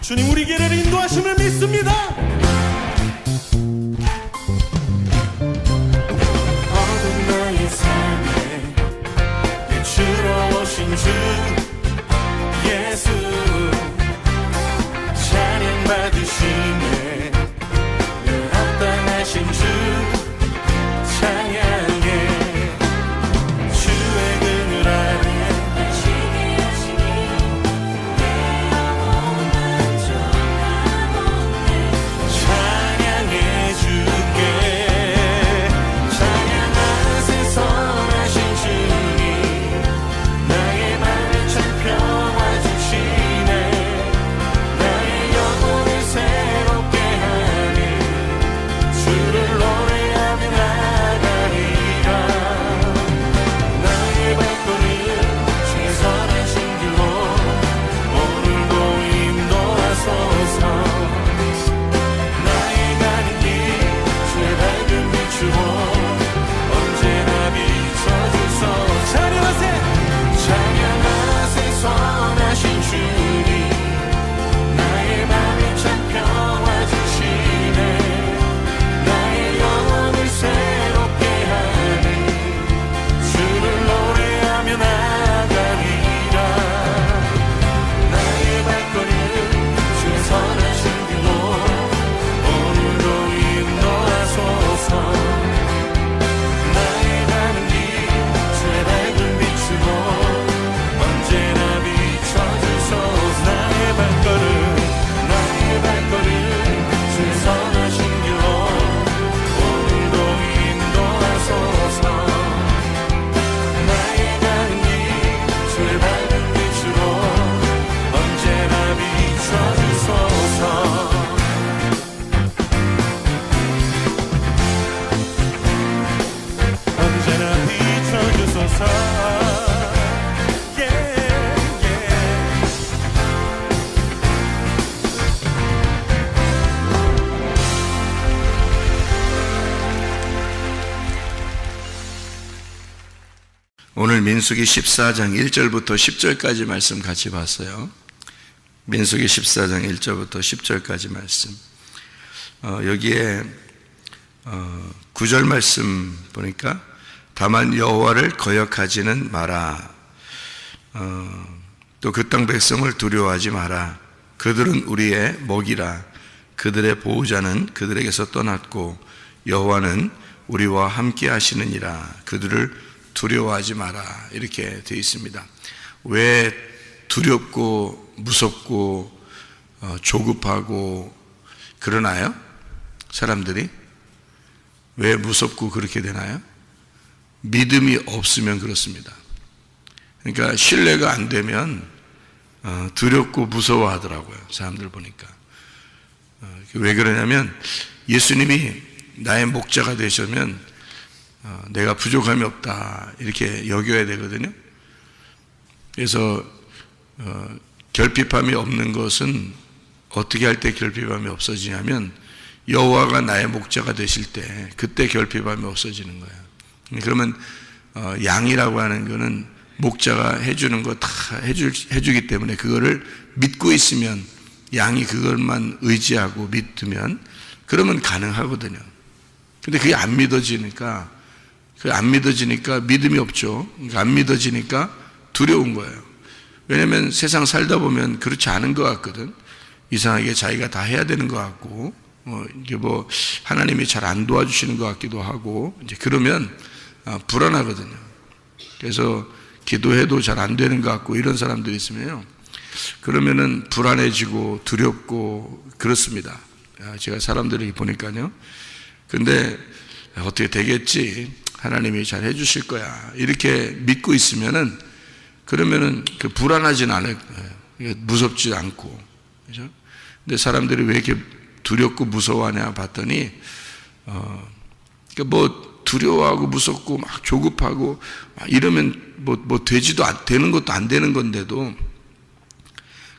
주님 우리 길을 인도하심을 믿습니다. 어두운 나의 삶에 빛으로 오신 주 예수 찬양 받으시네 늘 합당하신 주 찬양해 주의 그늘 아래 안식이 하시니 내 영혼 만족하오네 찬양해 주께 찬양하세 선하신 주님 나의 맘을 참 평화 주시네 나의 영혼을 새롭게 하니 주를 노래하며 나가리라 나의 발걸음 주의 선하신 길로 오늘도 인도하소서 나의 가는 길 주의 밝은 빛으로 언제나 비춰주소서 찬양하세 선하신 주님 나의 맘에 참 평화 주시네 나의 영혼을 새롭게 하니 주를 노래하며 나가리라 나의 발걸음 주의 선하신 길로 오늘도 인도하소서 나의 가는 길 주의 밝은 빛으로 언제나 비춰주소서 나의 발걸음 주의 선하신 길로 오늘도 인도하소서 나의 가는 길 주의 밝은 빛으로 언제나 비춰주소서 언제나 비춰주소서 오늘 민수기 14장 1절부터 10절까지 말씀 같이 봤어요. 민수기 14장 1절부터 10절까지 말씀. 여기에 9절 말씀 보니까 다만 여호와를 거역하지는 마라. 또 그 땅 백성을 두려워하지 마라. 그들은 우리의 먹이라. 그들의 보호자는 그들에게서 떠났고 여호와는 우리와 함께 하시느니라. 그들을 두려워하지 마라. 이렇게 되어 있습니다. 왜 두렵고 무섭고 조급하고 그러나요? 사람들이 왜 무섭고 그렇게 되나요? 믿음이 없으면 그렇습니다. 그러니까 신뢰가 안 되면 두렵고 무서워하더라고요. 사람들 보니까. 왜 그러냐면 예수님이 나의 목자가 되시면 내가 부족함이 없다 이렇게 여겨야 되거든요. 그래서 결핍함이 없는 것은 어떻게 할 때 결핍함이 없어지냐면 여호와가 나의 목자가 되실 때 그때 결핍함이 없어지는 거예요. 그러면 양이라고 하는 거는 목자가 해주는 거 다 해주기 때문에 그거를 믿고 있으면 양이 그것만 의지하고 믿으면 그러면 가능하거든요. 근데 그게 안 믿어지니까 믿음이 없죠. 안 믿어지니까 두려운 거예요. 왜냐하면 세상 살다 보면 그렇지 않은 것 같거든. 이상하게 자기가 다 해야 되는 것 같고, 이게 뭐 하나님이 잘 안 도와주시는 것 같기도 하고, 이제 그러면 불안하거든요. 그래서 기도해도 잘 안 되는 것 같고 이런 사람들이 있으면요, 그러면은 불안해지고 두렵고 그렇습니다. 제가 사람들을 보니까요. 근데 어떻게 되겠지? 하나님이 잘 해주실 거야. 이렇게 믿고 있으면은 그러면은 그 불안하진 않을 거예요. 무섭지 않고. 그죠? 근데 사람들이 왜 이렇게 두렵고 무서워하냐 봤더니, 그러니까 뭐 두려워하고 무섭고 막 조급하고 막 이러면 뭐 되는 것도 안 되는 건데도,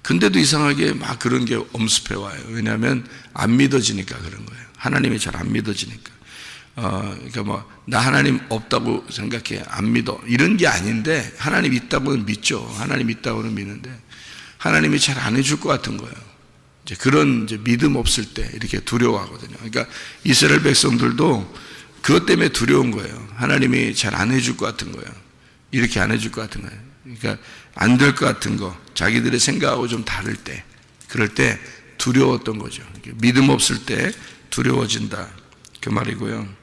근데도 이상하게 막 그런 게 엄습해 와요. 왜냐하면 안 믿어지니까 그런 거예요. 하나님이 잘 안 믿어지니까. 그러니까 뭐 나 하나님 없다고 생각해, 안 믿어, 이런 게 아닌데 하나님 있다고는 믿죠. 하나님 있다고는 믿는데 하나님이 잘 안 해줄 것 같은 거예요. 이제 그런 이제 믿음 없을 때 이렇게 두려워하거든요. 그러니까 이스라엘 백성들도 그것 때문에 두려운 거예요. 하나님이 잘 안 해줄 것 같은 거예요. 이렇게 안 해줄 것 같은 거예요. 그러니까 안 될 것 같은 거, 자기들의 생각하고 좀 다를 때, 그럴 때 두려웠던 거죠. 믿음 없을 때 두려워진다, 그 말이고요.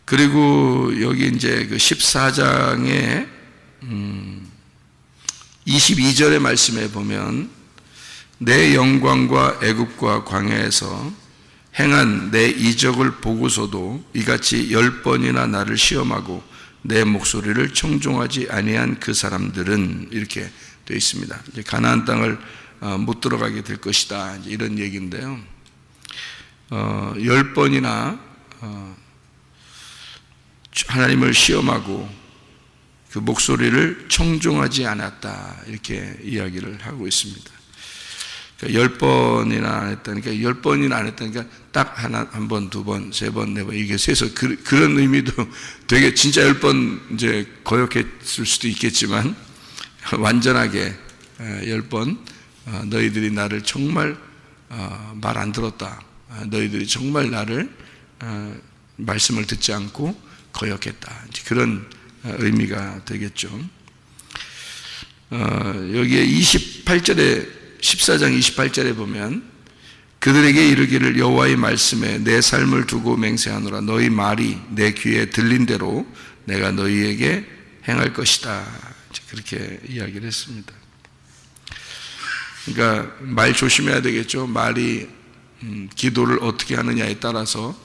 그리고 여기 이제 그 14장에 22절의 말씀에 보면, 내 영광과 애굽과 광야에서 행한 내 이적을 보고서도 이같이 10번이나 나를 시험하고 내 목소리를 청종하지 아니한 그 사람들은, 이렇게 되어 있습니다. 이제 가나안 땅을 못 들어가게 될 것이다, 이제 이런 얘기인데요. 10번이나 하나님을 시험하고 그 목소리를 청종하지 않았다, 이렇게 이야기를 하고 있습니다. 그러니까 10번이나 안 했다니까, 10번이나 안 했다니까 딱 한 번, 두 번, 세 번, 네 번, 이게 세서 그런 의미도 되게 진짜 10번 이제 거역했을 수도 있겠지만, 완전하게 10번 너희들이 나를 정말 말 안 들었다, 너희들이 정말 나를 말씀을 듣지 않고 거역했다, 그런 의미가 되겠죠. 여기에 28절에 14장 28절에 보면, 그들에게 이르기를 여호와의 말씀에 내 삶을 두고 맹세하노라. 너희 말이 내 귀에 들린 대로 내가 너희에게 행할 것이다, 그렇게 이야기를 했습니다. 그러니까 말 조심해야 되겠죠. 말이 기도를 어떻게 하느냐에 따라서,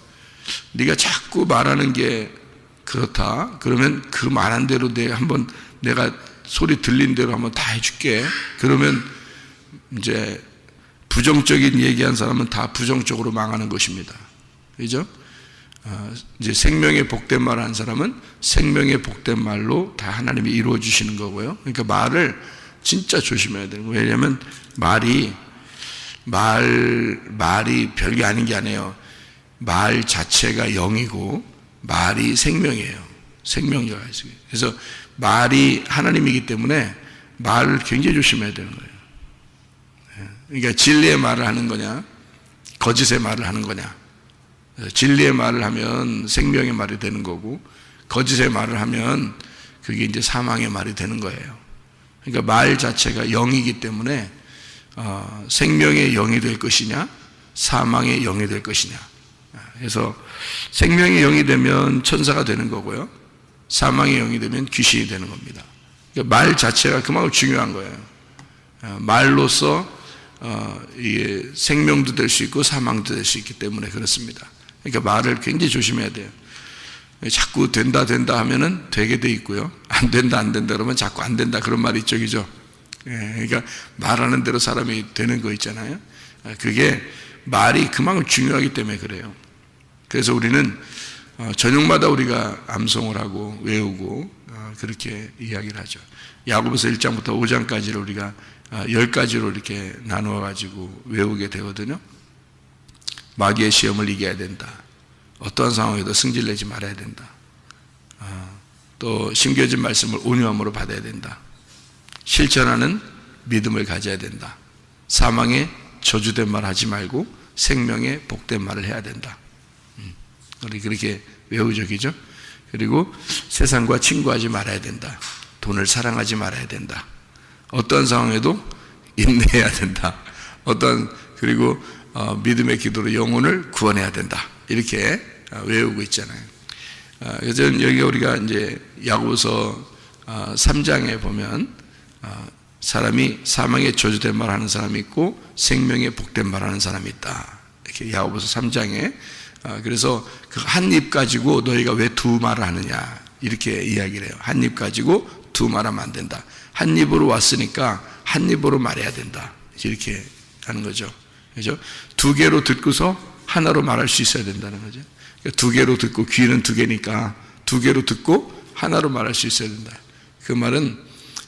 네가 자꾸 말하는 게 그렇다 그러면 그 말한 대로 내가 소리 들린 대로 한번 다 해줄게. 그러면 이제 부정적인 얘기한 사람은 다 부정적으로 망하는 것입니다. 그죠? 이제 생명의 복된 말을 한 사람은 생명의 복된 말로 다 하나님이 이루어 주시는 거고요. 그러니까 말을 진짜 조심해야 되는 거예요. 왜냐하면 말이 별게 아닌 게 아니에요. 말 자체가 영이고 말이 생명이에요. 생명력이 있어요. 그래서 말이 하나님이기 때문에 말을 굉장히 조심해야 되는 거예요. 그러니까 진리의 말을 하는 거냐, 거짓의 말을 하는 거냐. 진리의 말을 하면 생명의 말이 되는 거고, 거짓의 말을 하면 그게 이제 사망의 말이 되는 거예요. 그러니까 말 자체가 영이기 때문에 생명의 영이 될 것이냐, 사망의 영이 될 것이냐. 그래서 생명의 영이 되면 천사가 되는 거고요, 사망의 영이 되면 귀신이 되는 겁니다. 그러니까 말 자체가 그만큼 중요한 거예요. 말로서 이게 생명도 될 수 있고 사망도 될 수 있기 때문에 그렇습니다. 그러니까 말을 굉장히 조심해야 돼요. 자꾸 된다 하면은 되게 돼 있고요, 안 된다 그러면 자꾸 안 된다, 그런 말이 있죠, 그죠? 그러니까 말하는 대로 사람이 되는 거 있잖아요. 그게 말이 그만큼 중요하기 때문에 그래요. 그래서 우리는 저녁마다 우리가 암송을 하고 외우고 그렇게 이야기를 하죠. 야고보서 1장부터 5장까지를 우리가 10가지로 이렇게 나누어 가지고 외우게 되거든요. 마귀의 시험을 이겨야 된다. 어떠한 상황에도 승질내지 말아야 된다. 또 심겨진 말씀을 온유함으로 받아야 된다. 실천하는 믿음을 가져야 된다. 사망에 저주된 말 하지 말고 생명에 복된 말을 해야 된다. 우리 그렇게 외우죠, 그죠? 그리고 세상과 친구하지 말아야 된다. 돈을 사랑하지 말아야 된다. 어떤 상황에도 인내해야 된다. 그리고 믿음의 기도로 영혼을 구원해야 된다. 이렇게 외우고 있잖아요. 그래서 여기가 우리가 이제 야고보서 3장에 보면 사람이 사망에 저주된 말 하는 사람이 있고 생명에 복된 말 하는 사람이 있다. 이렇게 야고보서 3장에 그래서 그 한 입 가지고 너희가 왜 두 말을 하느냐 이렇게 이야기를 해요. 한 입 가지고 두 말하면 안 된다. 한 입으로 왔으니까 한 입으로 말해야 된다. 이렇게 하는 거죠. 그죠? 두 개로 듣고서 하나로 말할 수 있어야 된다는 거죠. 그러니까 두 개로 듣고 귀는 두 개니까 두 개로 듣고 하나로 말할 수 있어야 된다. 그 말은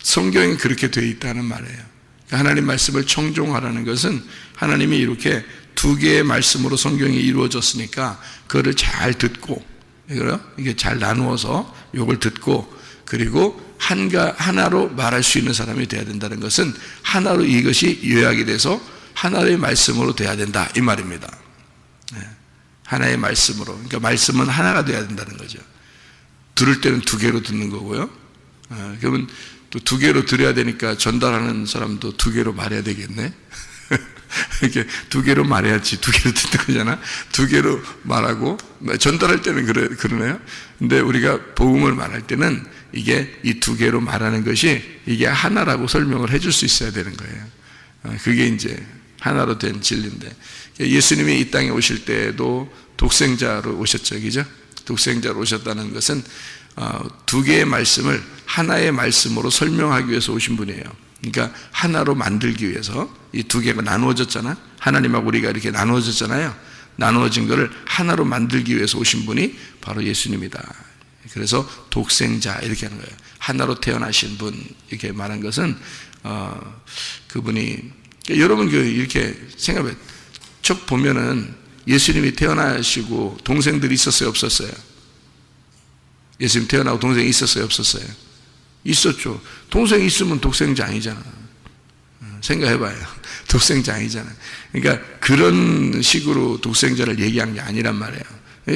성경에 그렇게 되어 있다는 말이에요. 그러니까 하나님 말씀을 청종하라는 것은 하나님이 이렇게 두 개의 말씀으로 성경이 이루어졌으니까 그거를 잘 듣고 이게 잘 나누어서 이걸 듣고 그리고 하나로 말할 수 있는 사람이 돼야 된다는 것은 하나로 이것이 요약이 돼서 하나의 말씀으로 돼야 된다 이 말입니다. 하나의 말씀으로. 그러니까 말씀은 하나가 돼야 된다는 거죠. 들을 때는 두 개로 듣는 거고요. 그러면 또 두 개로 들어야 되니까 전달하는 사람도 두 개로 말해야 되겠네. 이렇게 두 개로 말해야지 두 개로 듣는 거잖아. 두 개로 말하고 전달할 때는 그러네요. 근데 우리가 복음을 말할 때는 이게 이 두 개로 말하는 것이 이게 하나라고 설명을 해줄 수 있어야 되는 거예요. 그게 이제 하나로 된 진리인데 예수님이 이 땅에 오실 때도 독생자로 오셨죠, 그죠? 독생자로 오셨다는 것은 두 개의 말씀을 하나의 말씀으로 설명하기 위해서 오신 분이에요. 그러니까 하나로 만들기 위해서 이 두 개가 나누어졌잖아. 하나님하고 우리가 이렇게 나누어졌잖아요. 나누어진 것을 하나로 만들기 위해서 오신 분이 바로 예수님이다. 그래서 독생자 이렇게 하는 거예요. 하나로 태어나신 분 이렇게 말한 것은 그분이 여러분 이렇게 생각해 쭉 보면은 예수님이 태어나시고 동생들이 있었어요, 없었어요? 예수님 태어나고 동생이 있었어요, 없었어요? 있었죠. 동생이 있으면 독생자 아니잖아. 생각해봐요. 독생자 아니잖아. 그러니까 그런 식으로 독생자를 얘기한 게 아니란 말이에요.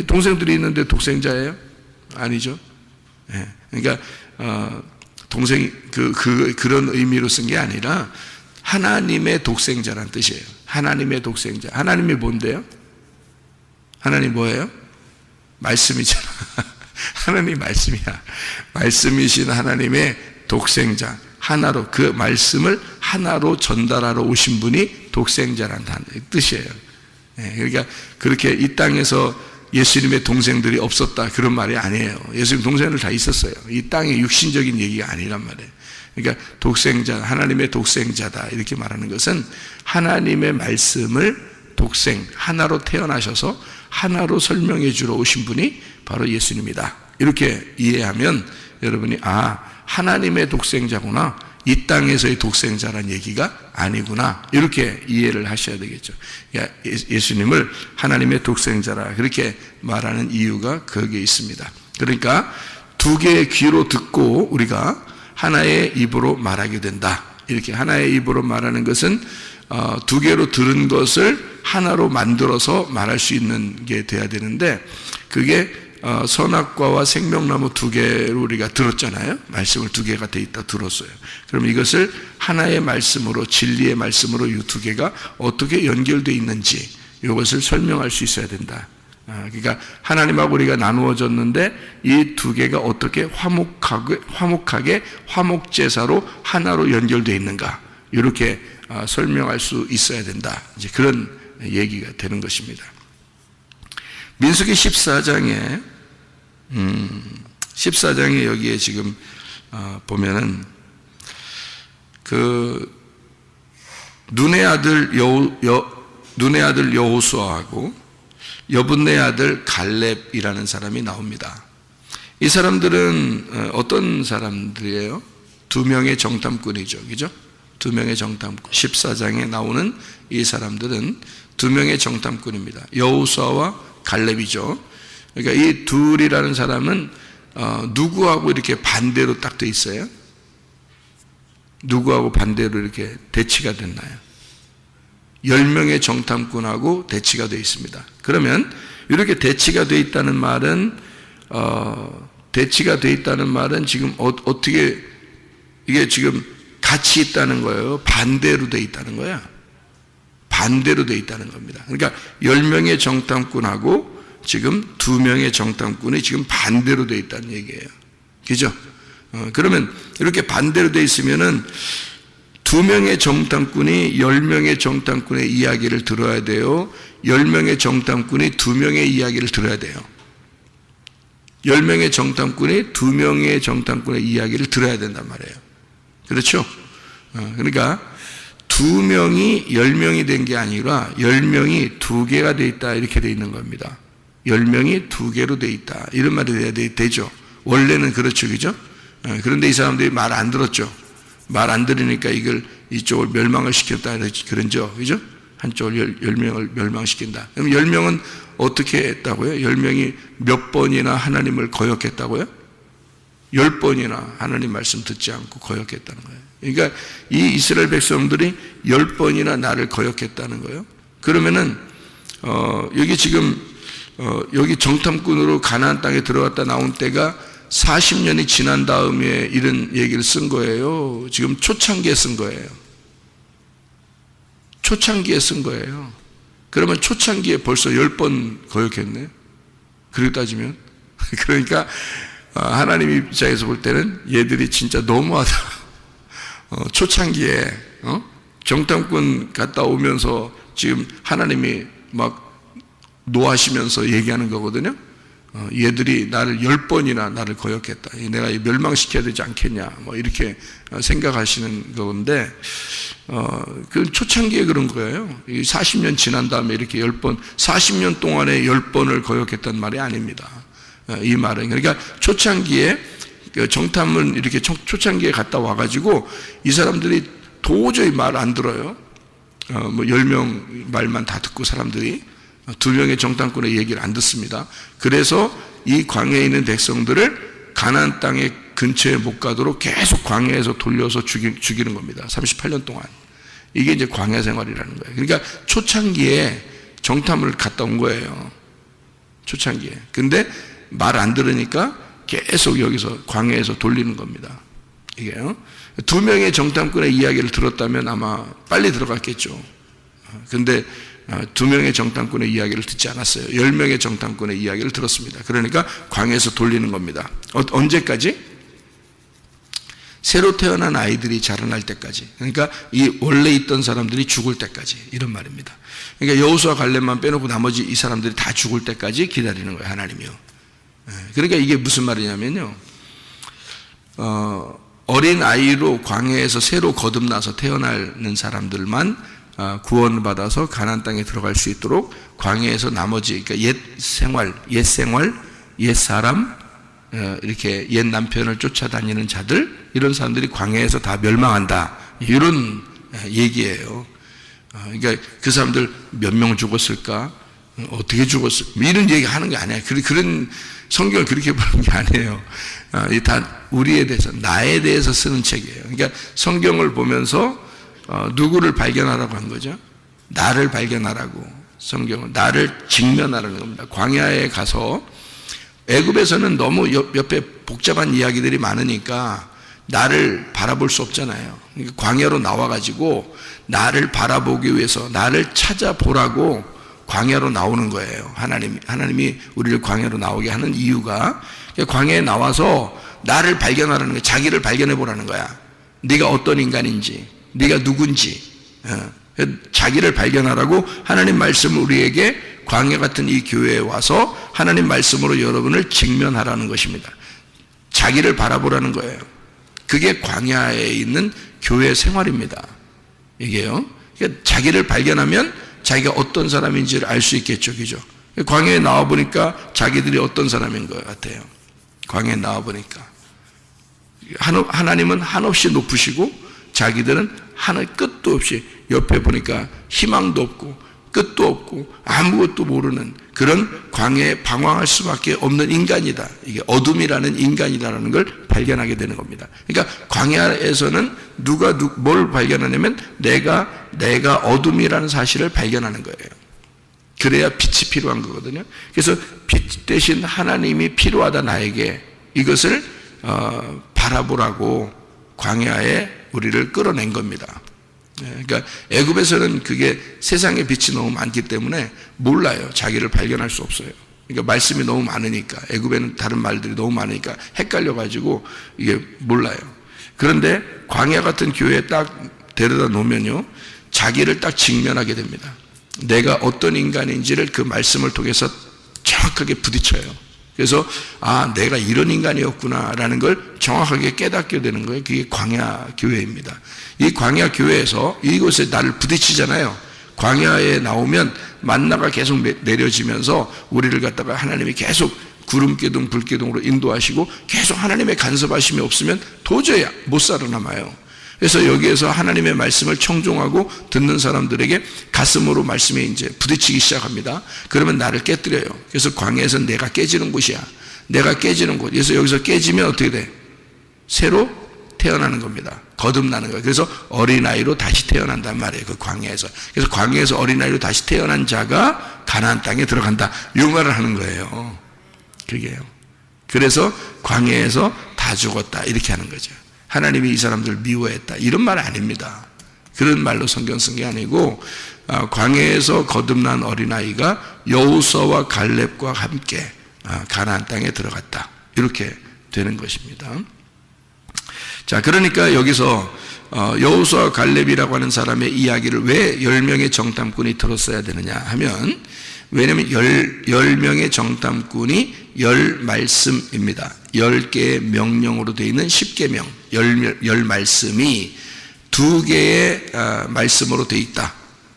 동생들이 있는데 독생자예요? 아니죠. 그러니까 동생이 그런 의미로 쓴 게 아니라 하나님의 독생자란 뜻이에요. 하나님의 독생자. 하나님이 뭔데요? 하나님 뭐예요? 말씀이잖아. 하나님 말씀이야. 말씀이신 하나님의 독생자. 하나로 그 말씀을 하나로 전달하러 오신 분이 독생자라는 뜻이에요. 그러니까 그렇게 이 땅에서 예수님의 동생들이 없었다 그런 말이 아니에요. 예수님 동생들 다 있었어요. 이 땅의 육신적인 얘기가 아니란 말이에요. 그러니까 독생자, 하나님의 독생자다 이렇게 말하는 것은 하나님의 말씀을 독생, 하나로 태어나셔서 하나로 설명해 주러 오신 분이 바로 예수님이다. 이렇게 이해하면 여러분이 하나님의 독생자구나. 이 땅에서의 독생자란 얘기가 아니구나. 이렇게 이해를 하셔야 되겠죠. 예수님을 하나님의 독생자라 그렇게 말하는 이유가 거기에 있습니다. 그러니까 두 개의 귀로 듣고 우리가 하나의 입으로 말하게 된다. 이렇게 하나의 입으로 말하는 것은 두 개로 들은 것을 하나로 만들어서 말할 수 있는 게 돼야 되는데 그게 선악과와 생명나무 두 개로 우리가 들었잖아요. 말씀을 두 개가 돼 있다 들었어요. 그럼 이것을 하나의 말씀으로 진리의 말씀으로 이 두 개가 어떻게 연결되어 있는지 이것을 설명할 수 있어야 된다. 그러니까 하나님하고 우리가 나누어졌는데 이 두 개가 어떻게 화목하게 화목제사로 하나로 연결되어 있는가 이렇게 설명할 수 있어야 된다. 이제 그런 얘기가 되는 것입니다. 민수기 14장에 여기에 지금 보면은 그 눈의 아들 여호수아하고 여분네 아들 갈렙이라는 사람이 나옵니다. 이 사람들은 어떤 사람들이에요? 두 명의 정탐꾼이죠. 그죠? 두 명의 정탐꾼. 14장에 나오는 이 사람들은 두 명의 정탐꾼입니다. 여호수아와 갈렙이죠. 그러니까 이 둘이라는 사람은 누구하고 이렇게 반대로 딱 돼 있어요? 누구하고 반대로 이렇게 대치가 됐나요? 10명의 정탐꾼하고 대치가 되어 있습니다. 그러면 이렇게 대치가 되어 있다는 말은 지금 어떻게 이게 지금 같이 있다는 거예요? 반대로 되어 있다는 거야? 반대로 되어 있다는 겁니다. 그러니까 10명의 정탐꾼하고 지금 2명의 정탐꾼이 지금 반대로 되어 있다는 얘기예요. 그죠? 그러면 이렇게 반대로 되어 있으면은 2명의 정탐꾼이 10명의 정탐꾼의 이야기를 들어야 돼요. 10명의 정탐꾼이 2명의 이야기를 들어야 돼요. 10명의 정탐꾼이 2명의 정탐꾼의 이야기를 들어야 된단 말이에요. 그렇죠? 그러니까 2명이 10명이 된 게 아니라 10명이 2개가 돼 있다 이렇게 돼 있는 겁니다. 10명이 2개로 돼 있다 이런 말이 돼야 되죠. 원래는 그렇죠. 그죠? 그런데 이 사람들이 말 안 들었죠. 말 안 들으니까 이쪽을 멸망을 시켰다 그런죠. 그죠? 한쪽을 10명을 멸망시킨다. 그럼 10명은 어떻게 했다고요? 10명이 몇 번이나 하나님을 거역했다고요? 10번이나 하나님 말씀 듣지 않고 거역했다는 거예요. 그러니까 이 이스라엘 백성들이 10번이나 나를 거역했다는 거예요. 그러면은 여기 지금 여기 정탐꾼으로 가나안 땅에 들어갔다 나온 때가 40년이 지난 다음에 이런 얘기를 쓴 거예요. 지금 초창기에 쓴 거예요. 초창기에 쓴 거예요. 그러면 초창기에 벌써 10번 거역했네. 그렇게 따지면. 그러니까 하나님 입장에서 볼 때는 얘들이 진짜 너무하다. 초창기에 정탐꾼 갔다 오면서 지금 하나님이 막 노하시면서 얘기하는 거거든요. 얘들이 나를 10번이나 나를 거역했다. 내가 멸망시켜야 되지 않겠냐. 뭐 이렇게 생각하시는 건데, 그 초창기에 그런 거예요. 40년 지난 다음에 이렇게 10번, 40년 동안에 10번을 거역했단 말이 아닙니다. 이 말은. 그러니까 초창기에 정탐은 이렇게 초창기에 갔다 와가지고 이 사람들이 도저히 말 안 들어요. 뭐 10명 말만 다 듣고 사람들이 2명의 정탐꾼의 얘기를 안 듣습니다. 그래서 이 광야에 있는 백성들을 가나안 땅의 근처에 못 가도록 계속 광야에서 돌려서 죽이는 겁니다. 38년 동안. 이게 이제 광야 생활이라는 거예요. 그러니까 초창기에 정탐을 갔다 온 거예요. 초창기에. 근데 말 안 들으니까 계속 여기서 광야에서 돌리는 겁니다. 이게요. 2명의 정탐꾼의 이야기를 들었다면 아마 빨리 들어갔겠죠. 근데 2명의 정탐꾼의 이야기를 듣지 않았어요. 10명의 정탐꾼의 이야기를 들었습니다. 그러니까 광야에서 돌리는 겁니다. 언제까지? 새로 태어난 아이들이 자라날 때까지. 그러니까 이 원래 있던 사람들이 죽을 때까지 이런 말입니다. 그러니까 여호수아 갈렙만 빼놓고 나머지 이 사람들이 다 죽을 때까지 기다리는 거예요. 하나님이요. 그러니까 이게 무슨 말이냐면요. 어린 아이로 광야에서 새로 거듭나서 태어나는 사람들만 구원받아서 가나안 땅에 들어갈 수 있도록 광야에서 나머지 그러니까 옛 생활, 옛 사람, 이렇게 옛 남편을 쫓아다니는 자들 이런 사람들이 광야에서 다 멸망한다 이런 얘기예요. 그러니까 그 사람들 몇 명 죽었을까? 어떻게 죽었을까? 이런 얘기 하는 게 아니에요. 그런 성경을 그렇게 보는 게 아니에요. 다 우리에 대해서 나에 대해서 쓰는 책이에요. 그러니까 성경을 보면서 누구를 발견하라고 한 거죠? 나를 발견하라고. 성경은 나를 직면하라는 겁니다. 광야에 가서 애굽에서는 너무 옆에 복잡한 이야기들이 많으니까 나를 바라볼 수 없잖아요. 그러니까 광야로 나와가지고 나를 바라보기 위해서 나를 찾아보라고 광야로 나오는 거예요. 하나님이 우리를 광야로 나오게 하는 이유가 광야에 나와서 나를 발견하라는 거예요. 자기를 발견해 보라는 거야. 네가 어떤 인간인지, 네가 누군지, 자기를 발견하라고 하나님 말씀을 우리에게 광야 같은 이 교회에 와서 하나님 말씀으로 여러분을 직면하라는 것입니다. 자기를 바라보라는 거예요. 그게 광야에 있는 교회 생활입니다. 이게요. 그러니까 자기를 발견하면 자기가 어떤 사람인지를 알 수 있겠죠. 그죠? 광야에 나와보니까 자기들이 어떤 사람인 것 같아요. 광야에 나와보니까 하나님은 한없이 높으시고 자기들은 하늘 끝도 없이, 옆에 보니까 희망도 없고 끝도 없고 아무것도 모르는 그런 광야에 방황할 수밖에 없는 인간이다. 이게 어둠이라는 인간이라는 걸 발견하게 되는 겁니다. 그러니까 광야에서는 뭘 발견하냐면 내가 어둠이라는 사실을 발견하는 거예요. 그래야 빛이 필요한 거거든요. 그래서 빛 대신 하나님이 필요하다, 나에게. 이것을 바라보라고 광야에 우리를 끌어낸 겁니다. 그러니까 애굽에서는 그게 세상의 빛이 너무 많기 때문에 몰라요. 자기를 발견할 수 없어요. 그러니까 말씀이 너무 많으니까, 애굽에는 다른 말들이 너무 많으니까 헷갈려가지고 이게 몰라요. 그런데 광야 같은 교회에 딱 데려다 놓으면요, 자기를 딱 직면하게 됩니다. 내가 어떤 인간인지를 그 말씀을 통해서 정확하게 부딪혀요. 그래서 내가 이런 인간이었구나라는 걸 정확하게 깨닫게 되는 거예요. 그게 광야 교회입니다. 이 광야 교회에서 이곳에 나를 부딪히잖아요. 광야에 나오면 만나가 계속 내려지면서 우리를 갖다가 하나님이 계속 구름기둥 불기둥으로 인도하시고 계속 하나님의 간섭하심이 없으면 도저히 못 살아남아요. 그래서 여기에서 하나님의 말씀을 청종하고 듣는 사람들에게 가슴으로 말씀이 이제 부딪히기 시작합니다. 그러면 나를 깨뜨려요. 그래서 광야에서는 내가 깨지는 곳이야. 내가 깨지는 곳. 그래서 여기서 깨지면 어떻게 돼? 새로 태어나는 겁니다. 거듭나는 거예요. 그래서 어린아이로 다시 태어난단 말이에요. 그 광야에서. 그래서 광야에서 어린아이로 다시 태어난 자가 가나안 땅에 들어간다. 이 말을 하는 거예요. 그게요. 그래서 광야에서 다 죽었다. 이렇게 하는 거죠. 하나님이 이 사람들 미워했다. 이런 말 아닙니다. 그런 말로 성경 쓴 게 아니고, 광야에서 거듭난 어린아이가 여호수아와 갈렙과 함께 가나안 땅에 들어갔다. 이렇게 되는 것입니다. 자, 그러니까 여기서 여호수아 갈렙이라고 하는 사람의 이야기를 왜 10명의 정탐꾼이 들었어야 되느냐 하면, 왜냐하면 10명의 정탐꾼이 10말씀입니다. 10개의 명령으로 되어 있는 10계명, 10말씀이 2개의 말씀으로 되어 있다.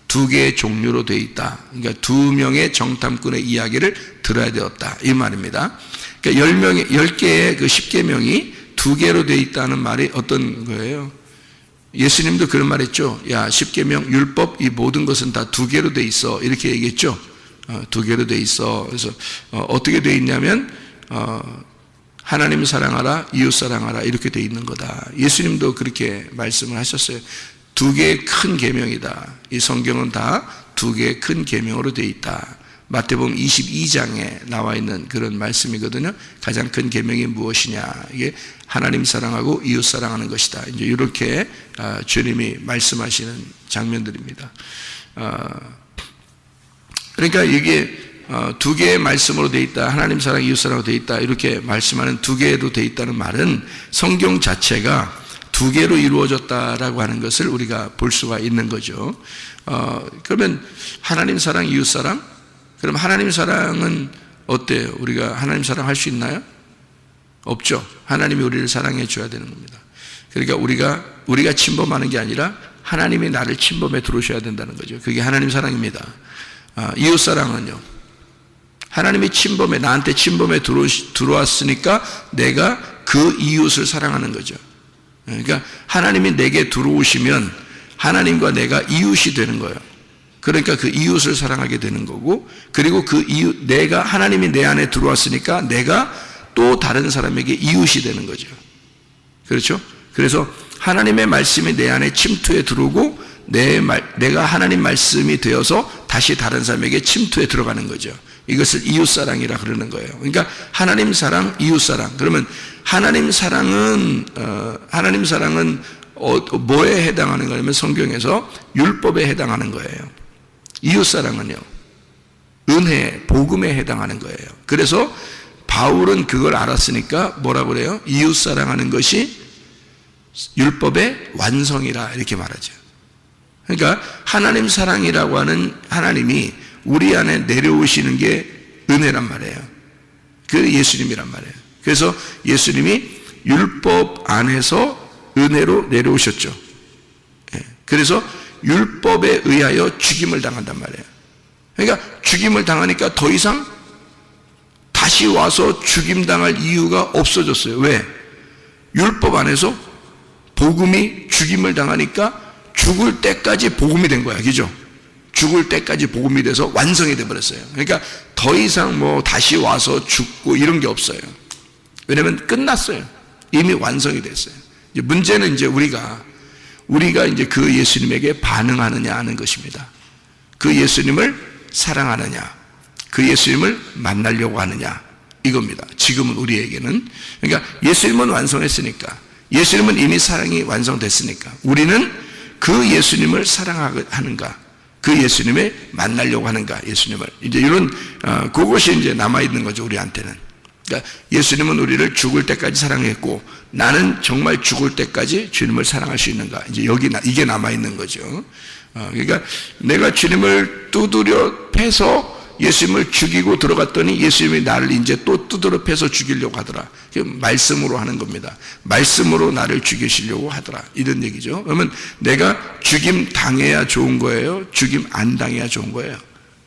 2개의 종류로 되어 있다. 그러니까 2명의 정탐꾼의 이야기를 들어야 되었다. 이 말입니다. 그러니까 10개의 그 10계명이 2개로 되어 있다는 말이 어떤 거예요? 예수님도 그런 말 했죠. 야, 10계명, 율법, 이 모든 것은 다 2개로 되어 있어. 이렇게 얘기했죠. 2개로 되어 있어. 그래서 어떻게 되어 있냐면 하나님 사랑하라, 이웃 사랑하라, 이렇게 되어 있는 거다. 예수님도 그렇게 말씀을 하셨어요. 2개의 큰 계명이다. 이 성경은 다 2개의 큰 계명으로 되어 있다. 마태복음 22장에 나와 있는 그런 말씀이거든요. 가장 큰 계명이 무엇이냐? 이게 하나님 사랑하고 이웃 사랑하는 것이다. 이제 이렇게 주님이 말씀하시는 장면들입니다. 그러니까 이게 2개의 말씀으로 되어 있다. 하나님 사랑, 이웃 사랑으로 되어 있다. 이렇게 말씀하는 2개로 되어 있다는 말은 성경 자체가 2개로 이루어졌다라고 하는 것을 우리가 볼 수가 있는 거죠. 그러면 하나님 사랑, 이웃 사랑? 그럼 하나님 사랑은 어때요? 우리가 하나님 사랑 할 수 있나요? 없죠. 하나님이 우리를 사랑해 줘야 되는 겁니다. 그러니까 우리가 침범하는 게 아니라 하나님이 나를 침범해 들어오셔야 된다는 거죠. 그게 하나님 사랑입니다. 이웃 사랑은요, 하나님이 나한테 침범해 들어왔으니까 내가 그 이웃을 사랑하는 거죠. 그러니까 하나님이 내게 들어오시면 하나님과 내가 이웃이 되는 거예요. 그러니까 그 이웃을 사랑하게 되는 거고, 그리고 그 이웃, 하나님이 내 안에 들어왔으니까 내가 또 다른 사람에게 이웃이 되는 거죠. 그렇죠? 그래서 하나님의 말씀이 내 안에 침투해 들어오고, 내가 하나님 말씀이 되어서 다시 다른 사람에게 침투해 들어가는 거죠. 이것을 이웃사랑이라 그러는 거예요. 그러니까 하나님 사랑, 이웃사랑. 그러면 하나님 사랑은 뭐에 해당하는 거냐면 성경에서 율법에 해당하는 거예요. 이웃사랑은요, 은혜, 복음에 해당하는 거예요. 그래서 바울은 그걸 알았으니까 뭐라고 그래요? 이웃사랑하는 것이 율법의 완성이라 이렇게 말하죠. 그러니까 하나님 사랑이라고 하는 하나님이 우리 안에 내려오시는 게 은혜란 말이에요. 그 예수님이란 말이에요. 그래서 예수님이 율법 안에서 은혜로 내려오셨죠. 그래서 율법에 의하여 죽임을 당한단 말이에요. 그러니까 죽임을 당하니까 더 이상 다시 와서 죽임당할 이유가 없어졌어요. 왜? 율법 안에서 복음이 죽임을 당하니까 죽을 때까지 복음이 된 거야. 그죠? 죽을 때까지 복음이 돼서 완성이 돼 버렸어요. 그러니까 더 이상 뭐 다시 와서 죽고 이런 게 없어요. 왜냐면 끝났어요. 이미 완성이 됐어요. 이제 문제는 이제 우리가 이제 그 예수님에게 반응하느냐 하는 것입니다. 그 예수님을 사랑하느냐, 그 예수님을 만나려고 하느냐, 이겁니다. 지금은 우리에게는. 그러니까 예수님은 완성했으니까, 예수님은 이미 사랑이 완성됐으니까 우리는 그 예수님을 사랑하는가, 그 예수님을 만나려고 하는가, 예수님을. 이제 이런 그것이 이제 남아있는 거죠, 우리한테는. 그러니까 예수님은 우리를 죽을 때까지 사랑했고 나는 정말 죽을 때까지 주님을 사랑할 수 있는가, 이제 이게 남아있는 거죠. 그러니까 내가 주님을 두드려 패서 예수님을 죽이고 들어갔더니 예수님이 나를 이제 또 두드려 패서 죽이려고 하더라. 말씀으로 하는 겁니다. 말씀으로 나를 죽이시려고 하더라, 이런 얘기죠. 그러면 내가 죽임 당해야 좋은 거예요? 죽임 안 당해야 좋은 거예요?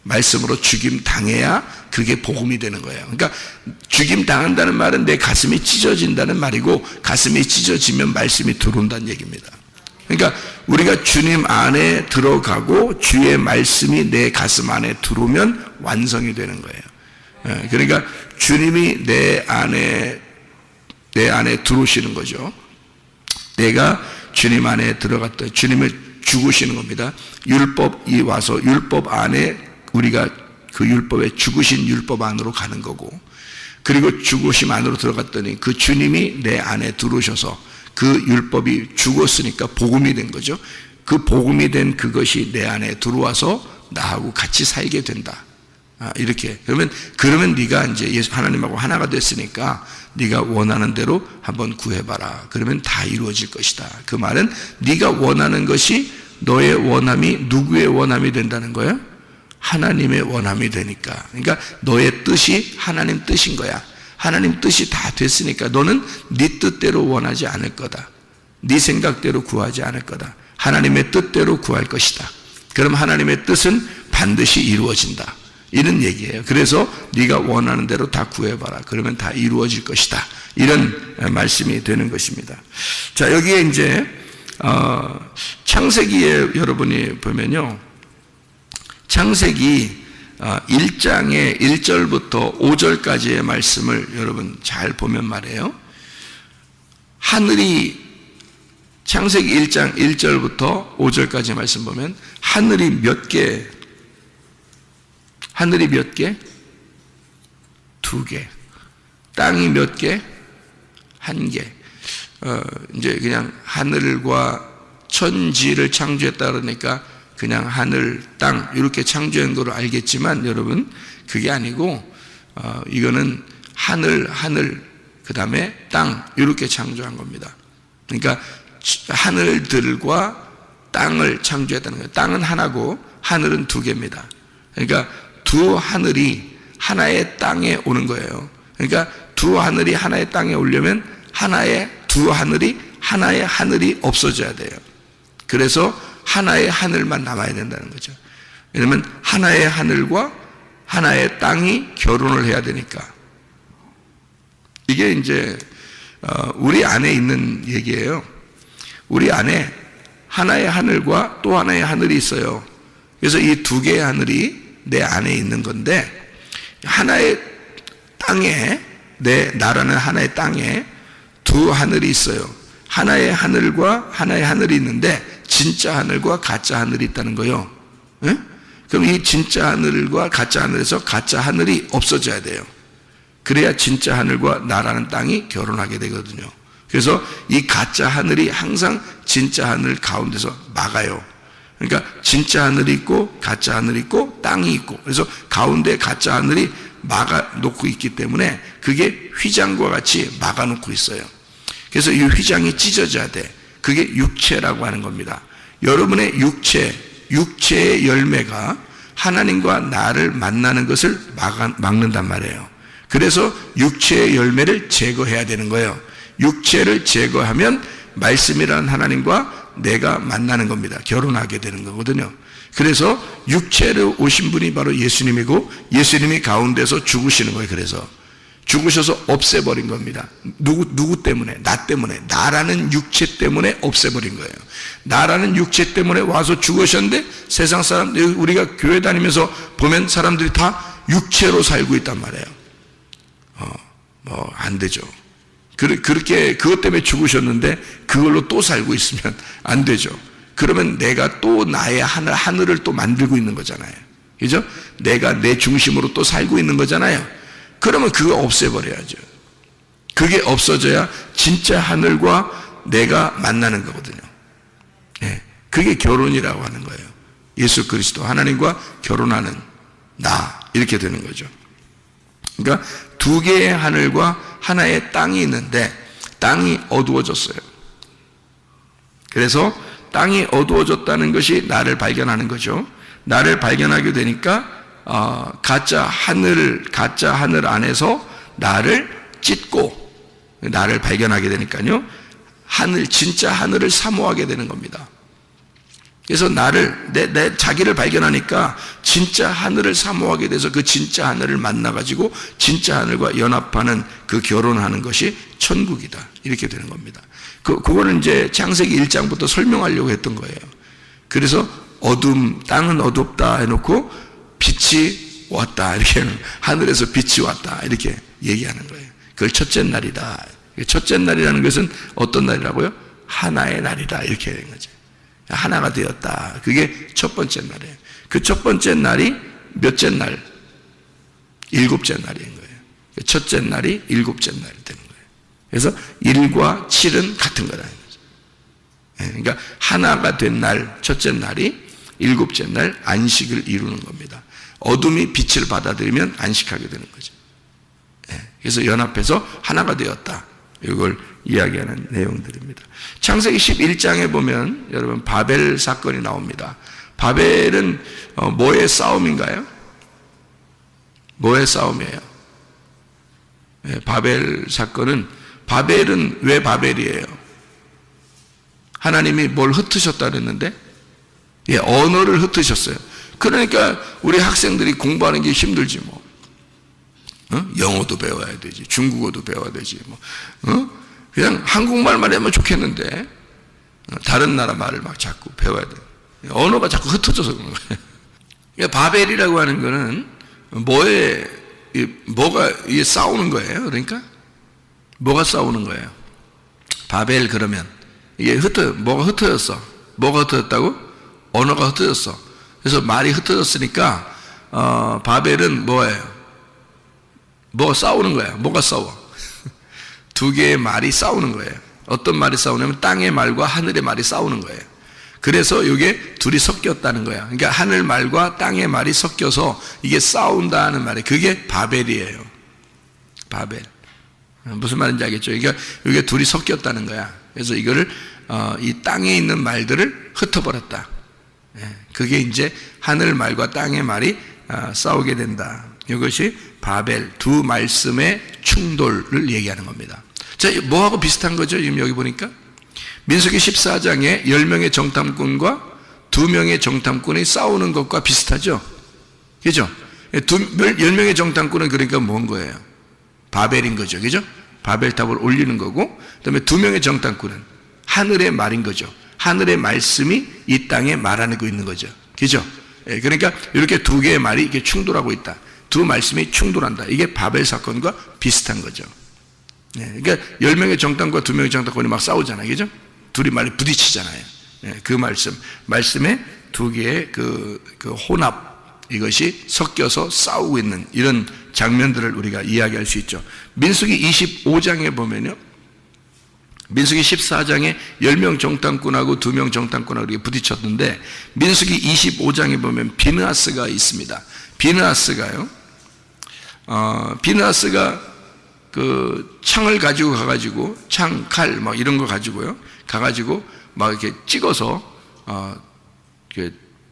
말씀으로 죽임 당해야 그게 복음이 되는 거예요. 그러니까 죽임 당한다는 말은 내 가슴이 찢어진다는 말이고, 가슴이 찢어지면 말씀이 들어온다는 얘기입니다. 그러니까 우리가 주님 안에 들어가고 주의 말씀이 내 가슴 안에 들어오면 완성이 되는 거예요. 그러니까 주님이 내 안에 들어오시는 거죠. 내가 주님 안에 들어갔다, 주님을 죽으시는 겁니다. 율법이 와서 율법 안에 우리가 그 율법에 죽으신 율법 안으로 가는 거고, 그리고 죽으심 안으로 들어갔더니 그 주님이 내 안에 들어오셔서 그 율법이 죽었으니까 복음이 된 거죠. 그 복음이 된 그것이 내 안에 들어와서 나하고 같이 살게 된다. 이렇게. 그러면 네가 이제 하나님하고 하나가 됐으니까 네가 원하는 대로 한번 구해봐라. 그러면 다 이루어질 것이다. 그 말은 네가 원하는 것이 너의 원함이 누구의 원함이 된다는 거예요? 하나님의 원함이 되니까. 그러니까 너의 뜻이 하나님 뜻인 거야. 하나님 뜻이 다 됐으니까 너는 네 뜻대로 원하지 않을 거다. 네 생각대로 구하지 않을 거다. 하나님의 뜻대로 구할 것이다. 그럼 하나님의 뜻은 반드시 이루어진다, 이런 얘기예요. 그래서 네가 원하는 대로 다 구해봐라. 그러면 다 이루어질 것이다, 이런 말씀이 되는 것입니다. 자, 여기에 이제 창세기에 여러분이 보면요, 창세기 1장의 1절부터 5절까지의 말씀을 여러분 잘 보면 말이에요, 하늘이, 창세기 1장 1절부터 5절까지 말씀 보면 하늘이 몇 개? 하늘이 몇 개? 2개. 땅이 몇 개? 1개. 이제 그냥 하늘과 천지를 창조했다 그러니까 그냥 하늘, 땅 이렇게 창조한 거로 알겠지만 여러분, 그게 아니고 이거는 하늘, 그 다음에 땅 이렇게 창조한 겁니다. 그러니까 하늘들과 땅을 창조했다는 거예요. 땅은 하나고 하늘은 2개입니다. 그러니까 두 하늘이 하나의 땅에 오는 거예요. 그러니까 두 하늘이 하나의 땅에 오려면 두 하늘이 하나의 하늘이 없어져야 돼요. 그래서 하나의 하늘만 남아야 된다는 거죠. 왜냐하면 하나의 하늘과 하나의 땅이 결혼을 해야 되니까. 이게 이제 우리 안에 있는 얘기예요. 우리 안에 하나의 하늘과 또 하나의 하늘이 있어요. 그래서 이 2개의 하늘이 내 안에 있는 건데, 하나의 땅에, 나라는 하나의 땅에 2 하늘이 있어요. 하나의 하늘과 하나의 하늘이 있는데 진짜 하늘과 가짜 하늘이 있다는 거예요. 네? 그럼 이 진짜 하늘과 가짜 하늘에서 가짜 하늘이 없어져야 돼요. 그래야 진짜 하늘과 나라는 땅이 결혼하게 되거든요. 그래서 이 가짜 하늘이 항상 진짜 하늘 가운데서 막아요. 그러니까 진짜 하늘이 있고 가짜 하늘이 있고 땅이 있고, 그래서 가운데 가짜 하늘이 막아놓고 있기 때문에 그게 휘장과 같이 막아놓고 있어요. 그래서 이 휘장이 찢어져야 돼. 그게 육체라고 하는 겁니다. 여러분의 육체의 열매가 하나님과 나를 만나는 것을 막는단 말이에요. 그래서 육체의 열매를 제거해야 되는 거예요. 육체를 제거하면 말씀이라는 하나님과 내가 만나는 겁니다. 결혼하게 되는 거거든요. 그래서 육체로 오신 분이 바로 예수님이고 예수님이 가운데서 죽으시는 거예요. 그래서 죽으셔서 없애버린 겁니다. 누구 때문에? 나 때문에. 나라는 육체 때문에 없애버린 거예요. 나라는 육체 때문에 와서 죽으셨는데 세상 사람들, 우리가 교회 다니면서 보면 사람들이 다 육체로 살고 있단 말이에요. 안 되죠. 그렇게 그것 때문에 죽으셨는데 그걸로 또 살고 있으면 안 되죠. 그러면 내가 또 나의 하늘을 또 만들고 있는 거잖아요. 그죠? 내가 내 중심으로 또 살고 있는 거잖아요. 그러면 그거 없애버려야죠. 그게 없어져야 진짜 하늘과 내가 만나는 거거든요. 예, 그게 결혼이라고 하는 거예요. 예수 그리스도 하나님과 결혼하는 나, 이렇게 되는 거죠. 그러니까 두 개의 하늘과 하나의 땅이 있는데 땅이 어두워졌어요. 그래서 땅이 어두워졌다는 것이 나를 발견하는 거죠. 나를 발견하게 되니까 가짜 하늘 안에서 나를 찢고 나를 발견하게 되니까요. 진짜 하늘을 사모하게 되는 겁니다. 그래서 내 자기를 발견하니까 진짜 하늘을 사모하게 돼서 그 진짜 하늘을 만나가지고 진짜 하늘과 연합하는 그 결혼하는 것이 천국이다. 이렇게 되는 겁니다. 그거는 이제 창세기 1장부터 설명하려고 했던 거예요. 그래서 땅은 어둡다 해놓고 빛이 왔다. 이렇게 하늘에서 빛이 왔다. 이렇게 얘기하는 거예요. 그걸 첫째 날이다. 첫째 날이라는 것은 어떤 날이라고요? 하나의 날이다. 이렇게 되는 거죠. 하나가 되었다. 그게 첫 번째 날이에요. 그 첫 번째 날이 몇째 날? 일곱째 날인 거예요. 첫째 날이 일곱째 날이 되는 거예요. 그래서 1과 7은 같은 거라는 거죠. 그러니까 하나가 된 날, 첫째 날이 일곱째 날 안식을 이루는 겁니다. 어둠이 빛을 받아들이면 안식하게 되는 거죠. 그래서 연합해서 하나가 되었다. 이걸 이야기하는 내용들입니다. 창세기 11장에 보면 여러분 바벨 사건이 나옵니다. 바벨은 뭐의 싸움인가요? 뭐의 싸움이에요? 바벨 사건은, 바벨은 왜 바벨이에요? 하나님이 뭘 흩으셨다 그랬는데 언어를 흩으셨어요. 그러니까 우리 학생들이 공부하는 게 힘들지 뭐. 영어도 배워야 되지, 중국어도 배워야 되지 뭐. 그냥 한국말만 하면 좋겠는데 다른 나라 말을 막 자꾸 배워야 돼. 언어가 자꾸 흩어져서 그런 거예요. 그러니까 바벨이라고 하는 거는 뭐가 이게 싸우는 거예요. 그러니까 뭐가 싸우는 거예요? 바벨 그러면 이게 뭐가 흩어졌어? 뭐가 흩어졌다고? 언어가 흩어졌어. 그래서 말이 흩어졌으니까 바벨은 뭐예요? 뭐 싸우는 거야? 뭐가 싸워? 두 개의 말이 싸우는 거예요. 어떤 말이 싸우냐면 땅의 말과 하늘의 말이 싸우는 거예요. 그래서 이게 둘이 섞였다는 거야. 그러니까 하늘 말과 땅의 말이 섞여서 이게 싸운다는 말이에요. 그게 바벨이에요. 바벨. 무슨 말인지 알겠죠? 그러니까 이게 둘이 섞였다는 거야. 그래서 이거를 이 땅에 있는 말들을 흩어버렸다. 그게 이제 하늘 말과 땅의 말이 싸우게 된다. 이것이 바벨, 두 말씀의 충돌을 얘기하는 겁니다. 자, 뭐하고 비슷한 거죠? 지금 여기 보니까 민수기 14장에 10명의 정탐꾼과 2명의 정탐꾼이 싸우는 것과 비슷하죠? 그죠? 10명의 정탐꾼은 그러니까 뭔 거예요? 바벨인 거죠. 그죠? 바벨탑을 올리는 거고, 그 다음에 2명의 정탐꾼은 하늘의 말인 거죠. 하늘의 말씀이 이 땅에 말하고 있는 거죠. 그죠? 그러니까 이렇게 두 개의 말이 이렇게 충돌하고 있다. 두 말씀이 충돌한다. 이게 바벨 사건과 비슷한 거죠. 그러니까 10명의 정탐과 2명의 정탐꾼이 막 싸우잖아요. 그죠? 둘이 말이 부딪히잖아요. 그 말씀에 두 개의 그 혼합, 이것이 섞여서 싸우고 있는 이런 장면들을 우리가 이야기할 수 있죠. 민수기 25장에 보면요. 민수기 14장에 10명 정탐꾼하고 2명 정탐꾼하고 이렇게 부딪혔는데, 민수기 25장에 보면 비느하스가 있습니다. 비느하스가 그 창을 가지고 가가지고, 창, 칼, 막 이런 거 가지고요. 가가지고 막 이렇게 찍어서,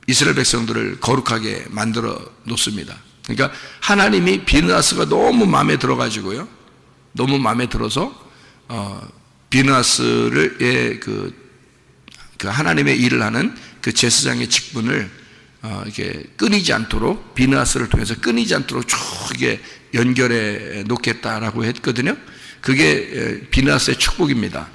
이스라엘 백성들을 거룩하게 만들어 놓습니다. 그러니까 하나님이 비느하스가 너무 마음에 들어가지고요. 너무 마음에 들어서, 비느하스를 그 하나님의 일을 하는 그 제사장의 직분을 이게 끊이지 않도록 비느하스를 통해서 끊이지 않도록 쭉 이게 연결해 놓겠다라고 했거든요. 그게 비느하스의 축복입니다.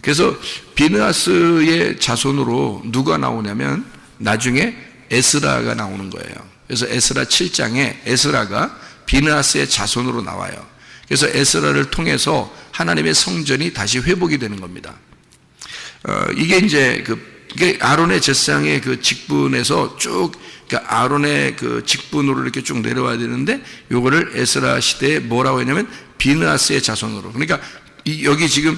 그래서 비느하스의 자손으로 누가 나오냐면 나중에 에스라가 나오는 거예요. 그래서 에스라 7장에 에스라가 비느하스의 자손으로 나와요. 그래서 에스라를 통해서 하나님의 성전이 다시 회복이 되는 겁니다. 이게 이제 이게 아론의 제사장의 그 직분에서 쭉, 그러니까 아론의 그 직분으로 이렇게 쭉 내려와야 되는데, 요거를 에스라 시대에 뭐라고 했냐면 비느하스의 자손으로. 그러니까 여기 지금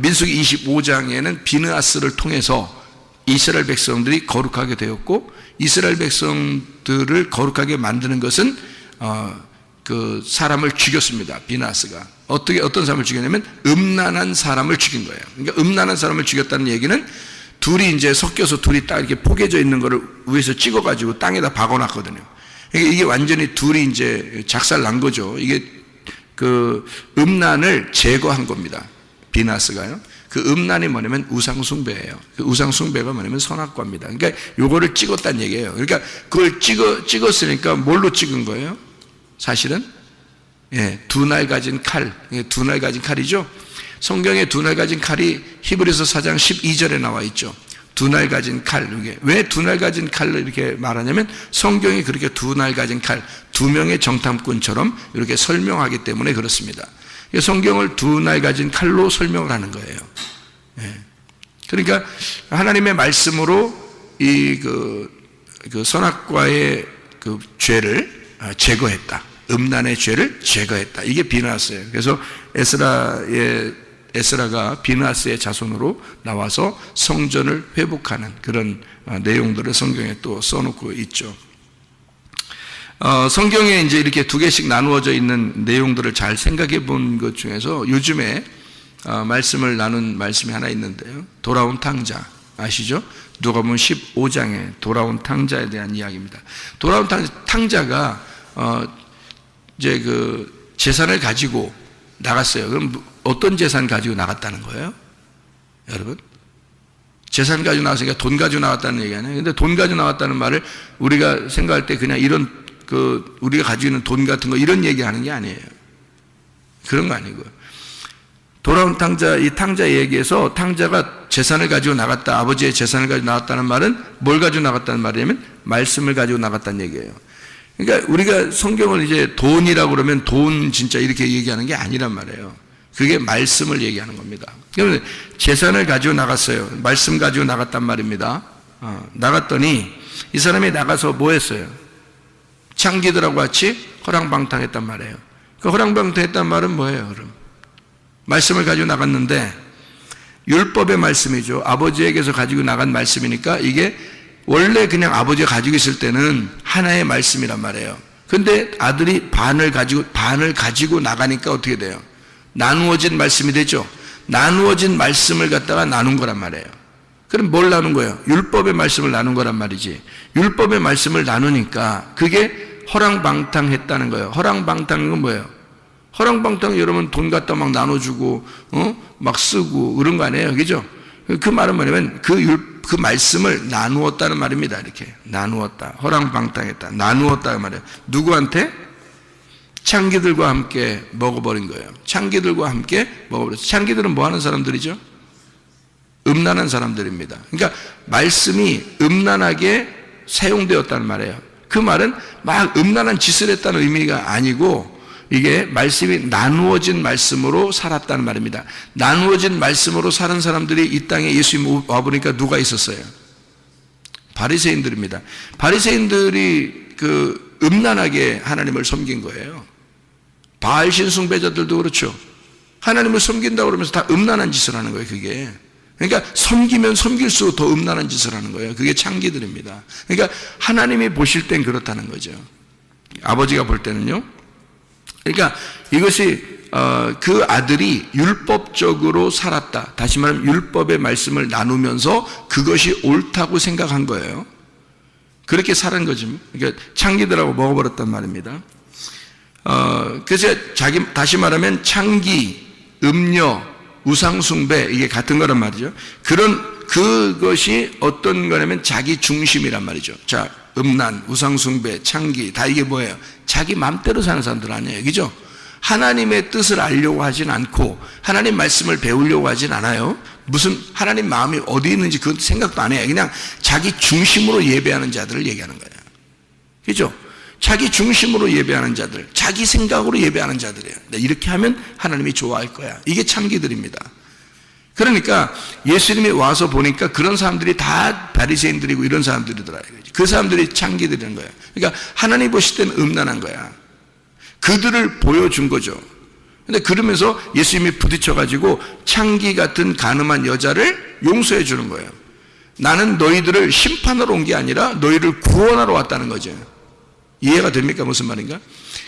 민수기 25장에는 비느하스를 통해서 이스라엘 백성들이 거룩하게 되었고, 이스라엘 백성들을 거룩하게 만드는 것은 그 사람을 죽였습니다. 비느하스가 어떤 사람을 죽였냐면 음란한 사람을 죽인 거예요. 그러니까 음란한 사람을 죽였다는 얘기는 둘이 이제 섞여서 둘이 딱 이렇게 포개져 있는 거를 위에서 찍어가지고 땅에다 박아놨거든요. 그러니까 이게 완전히 둘이 이제 작살 난 거죠. 이게 그 음란을 제거한 겁니다. 비느하스가요. 그 음란이 뭐냐면 우상숭배예요. 그 우상숭배가 뭐냐면 선악과입니다. 그러니까 요거를 찍었다는 얘기예요. 그러니까 그걸 찍었으니까 뭘로 찍은 거예요? 사실은 두 날 가진 칼, 두 날 가진 칼이죠. 성경에 두 날 가진 칼이 히브리서 4장 12절에 나와 있죠. 두 날 가진 칼. 왜 두 날 가진 칼을 이렇게 말하냐면 성경이 그렇게 두 날 가진 칼, 두 명의 정탐꾼처럼 이렇게 설명하기 때문에 그렇습니다. 성경을 두 날 가진 칼로 설명을 하는 거예요. 그러니까 하나님의 말씀으로 그 선악과의 그 죄를 제거했다. 음란의 죄를 제거했다. 이게 비느하스예요. 그래서 에스라가 비느하스의 자손으로 나와서 성전을 회복하는 그런 내용들을 성경에 또 써놓고 있죠. 성경에 이제 이렇게 두 개씩 나누어져 있는 내용들을 잘 생각해 본 것 중에서 요즘에 말씀을 나눈 말씀이 하나 있는데요. 돌아온 탕자 아시죠? 누가복음 15장에 돌아온 탕자에 대한 이야기입니다. 돌아온 탕자가 이제 그 재산을 가지고 나갔어요. 그럼 어떤 재산 가지고 나갔다는 거예요? 여러분? 재산 가지고 나왔으니까 돈 가지고 나왔다는 얘기 아니에요? 근데 돈 가지고 나왔다는 말을 우리가 생각할 때 그냥 이런 우리가 가지고 있는 돈 같은 거 이런 얘기 하는 게 아니에요. 그런 거 아니고요. 돌아온 탕자, 이 탕자 얘기에서 탕자가 재산을 가지고 나갔다, 아버지의 재산을 가지고 나왔다는 말은 뭘 가지고 나갔다는 말이냐면 말씀을 가지고 나갔다는 얘기예요. 그러니까 우리가 성경을 이제 돈이라고 그러면 돈 진짜 이렇게 얘기하는 게 아니란 말이에요. 그게 말씀을 얘기하는 겁니다. 그러면 재산을 가지고 나갔어요. 말씀 가지고 나갔단 말입니다. 나갔더니 이 사람이 나가서 뭐 했어요? 창기들하고 같이 허랑방탕했단 말이에요. 그 허랑방탕했단 말은 뭐예요, 그럼? 말씀을 가지고 나갔는데 율법의 말씀이죠. 아버지에게서 가지고 나간 말씀이니까 이게 원래 그냥 아버지가 가지고 있을 때는 하나의 말씀이란 말이에요. 근데 아들이 반을 가지고 나가니까 어떻게 돼요? 나누어진 말씀이 되죠. 나누어진 말씀을 갖다가 나눈 거란 말이에요. 그럼 뭘 나눈 거예요? 율법의 말씀을 나눈 거란 말이지. 율법의 말씀을 나누니까 그게 허랑방탕했다는 거예요. 허랑방탕은 건 뭐예요? 허랑방탕 여러분 돈 갖다 막 나눠주고 막 쓰고 그런 거 아니에요, 그죠? 그 말은 뭐냐면 그 말씀을 나누었다는 말입니다. 이렇게 나누었다, 허랑방탕했다, 나누었다 그 말이에요. 누구한테? 창기들과 함께 먹어버린 거예요. 창기들과 함께 먹어버렸어요. 창기들은 뭐 하는 사람들이죠? 음란한 사람들입니다. 그러니까 말씀이 음란하게 사용되었다는 말이에요. 그 말은 막 음란한 짓을 했다는 의미가 아니고 이게 말씀이 나누어진 말씀으로 살았다는 말입니다. 나누어진 말씀으로 사는 사람들이 이 땅에 예수님 와보니까 누가 있었어요? 바리새인들입니다. 바리새인들이 그 음란하게 하나님을 섬긴 거예요. 바알신 숭배자들도 그렇죠. 하나님을 섬긴다고 그러면서 다 음란한 짓을 하는 거예요, 그게. 그러니까 섬기면 섬길수록 더 음란한 짓을 하는 거예요. 그게 창기들입니다. 그러니까 하나님이 보실 땐 그렇다는 거죠. 아버지가 볼 때는요. 그러니까 이것이 그 아들이 율법적으로 살았다. 다시 말하면 율법의 말씀을 나누면서 그것이 옳다고 생각한 거예요. 그렇게 살은 거죠. 그러니까 창기들하고 먹어버렸단 말입니다. 그래서 다시 말하면 창기, 음료, 우상숭배 이게 같은 거란 말이죠. 그런 그것이 어떤 거냐면 자기 중심이란 말이죠. 자, 음란, 우상숭배, 창기, 다 이게 뭐예요? 자기 맘대로 사는 사람들 아니에요. 그죠? 하나님의 뜻을 알려고 하진 않고 하나님 말씀을 배우려고 하진 않아요. 무슨 하나님 마음이 어디 있는지 그 생각도 안 해요. 그냥 자기 중심으로 예배하는 자들을 얘기하는 거예요. 그죠? 자기 중심으로 예배하는 자들, 자기 생각으로 예배하는 자들이에요. 이렇게 하면 하나님이 좋아할 거야. 이게 창기들입니다. 그러니까 예수님이 와서 보니까 그런 사람들이 다 바리새인들이고 이런 사람들이더라. 그 사람들이 창기들인 거예요. 그러니까 하나님 보실 때는 음란한 거야. 그들을 보여준 거죠. 근데 그러면서 예수님이 부딪혀가지고 창기 같은 가늠한 여자를 용서해 주는 거예요. 나는 너희들을 심판하러 온 게 아니라 너희를 구원하러 왔다는 거죠. 이해가 됩니까? 무슨 말인가?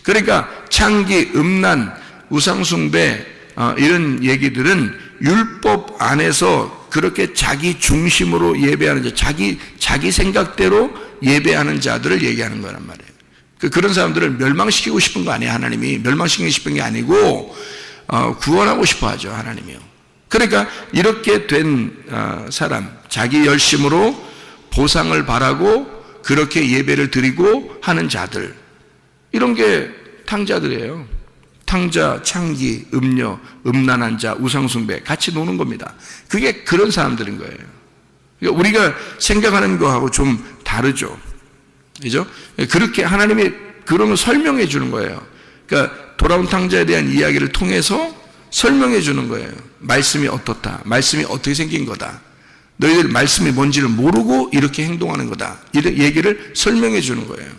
그러니까 창기, 음란, 우상숭배 이런 얘기들은 율법 안에서 그렇게 자기 중심으로 예배하는 자, 자기 생각대로 예배하는 자들을 얘기하는 거란 말이에요. 그런 사람들을 멸망시키고 싶은 거 아니에요. 하나님이 멸망시키고 싶은 게 아니고 구원하고 싶어 하죠. 하나님이요. 그러니까 이렇게 된 사람, 자기 열심으로 보상을 바라고 그렇게 예배를 드리고 하는 자들, 이런 게 탕자들이에요. 탕자, 창기, 음녀, 음란한 자, 우상숭배 같이 노는 겁니다. 그게 그런 사람들인 거예요. 그러니까 우리가 생각하는 거하고 좀 다르죠. 그죠? 그렇게 하나님이 그런 걸 설명해 주는 거예요. 그러니까 돌아온 탕자에 대한 이야기를 통해서 설명해 주는 거예요. 말씀이 어떻다. 말씀이 어떻게 생긴 거다. 너희들 말씀이 뭔지를 모르고 이렇게 행동하는 거다. 이런 얘기를 설명해 주는 거예요.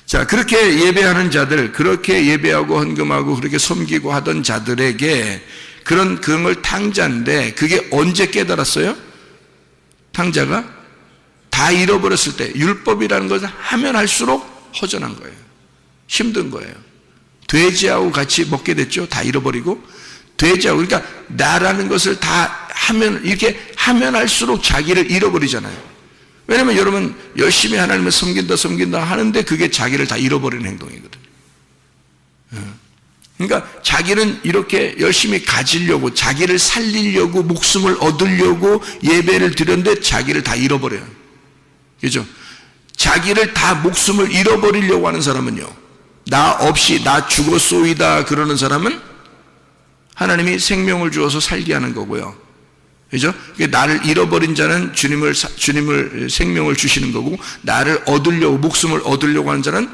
자, 그렇게 예배하는 자들, 그렇게 예배하고 헌금하고 그렇게 섬기고 하던 자들에게 그런 걸 탕자인데 그게 언제 깨달았어요? 탕자가 다 잃어버렸을 때, 율법이라는 것을 하면 할수록 허전한 거예요. 힘든 거예요. 돼지하고 같이 먹게 됐죠. 다 잃어버리고. 돼지하고, 그러니까 나라는 것을 다 하면, 이렇게 하면 할수록 자기를 잃어버리잖아요. 왜냐면 여러분 열심히 하나님을 섬긴다 하는데 그게 자기를 다 잃어버리는 행동이거든요. 그러니까 자기는 이렇게 열심히 가지려고, 자기를 살리려고, 목숨을 얻으려고 예배를 드렸는데 자기를 다 잃어버려요. 그죠? 자기를 다 목숨을 잃어버리려고 하는 사람은요, 나 없이 나 죽었소이다 그러는 사람은 하나님이 생명을 주어서 살게 하는 거고요. 그죠? 나를 잃어버린 자는 주님을 생명을 주시는 거고, 나를 얻으려고, 목숨을 얻으려고 하는 자는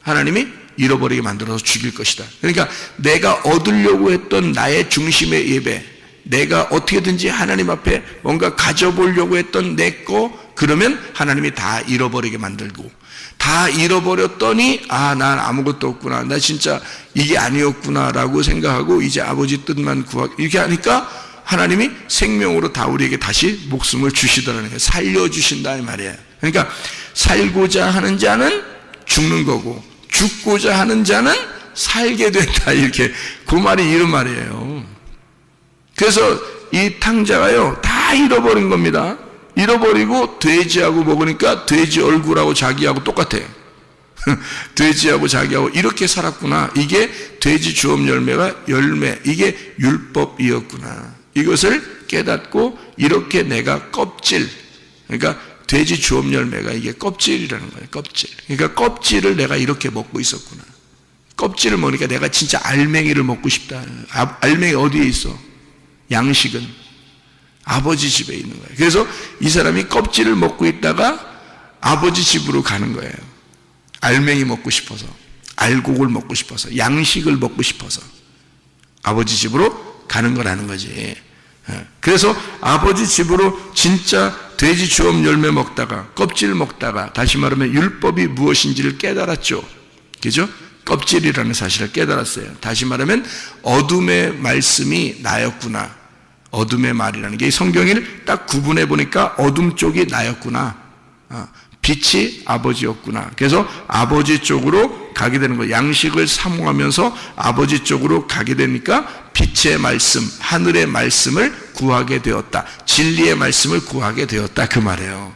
하나님이 잃어버리게 만들어서 죽일 것이다. 그러니까 내가 얻으려고 했던 나의 중심의 예배, 내가 어떻게든지 하나님 앞에 뭔가 가져보려고 했던 내 거, 그러면 하나님이 다 잃어버리게 만들고, 다 잃어버렸더니 난 아무것도 없구나, 나 진짜 이게 아니었구나 라고 생각하고 이제 아버지 뜻만 구하고 이렇게 하니까 하나님이 생명으로 다 우리에게 다시 목숨을 주시더라는 거예요. 살려주신다 이 말이에요. 그러니까 살고자 하는 자는 죽는 거고 죽고자 하는 자는 살게 된다, 이렇게 그 말이 이런 말이에요. 그래서 이 탕자가요 다 잃어버린 겁니다. 잃어버리고 돼지하고 먹으니까 돼지 얼굴하고 자기하고 똑같아. 돼지하고 자기하고 이렇게 살았구나. 이게 돼지 주업 열매가 열매, 이게 율법이었구나. 이것을 깨닫고 이렇게 내가 껍질, 그러니까 돼지 주업 열매가 이게 껍질이라는 거예요. 껍질. 그러니까 껍질을 내가 이렇게 먹고 있었구나. 껍질을 먹으니까 내가 진짜 알맹이를 먹고 싶다. 알맹이 어디에 있어? 양식은 아버지 집에 있는 거예요. 그래서 이 사람이 껍질을 먹고 있다가 아버지 집으로 가는 거예요. 알맹이 먹고 싶어서, 알곡을 먹고 싶어서, 양식을 먹고 싶어서 아버지 집으로 가는 거라는 거지. 그래서 아버지 집으로 진짜 돼지 주업 열매 먹다가, 껍질 먹다가, 다시 말하면 율법이 무엇인지를 깨달았죠. 그죠? 껍질이라는 사실을 깨달았어요. 다시 말하면 어둠의 말씀이 나였구나. 어둠의 말이라는 게 성경을 딱 구분해 보니까 어둠 쪽이 나였구나. 빛이 아버지였구나. 그래서 아버지 쪽으로 가게 되는 거예요. 양식을 사모하면서 아버지 쪽으로 가게 되니까 빛의 말씀, 하늘의 말씀을 구하게 되었다. 진리의 말씀을 구하게 되었다, 그 말이에요.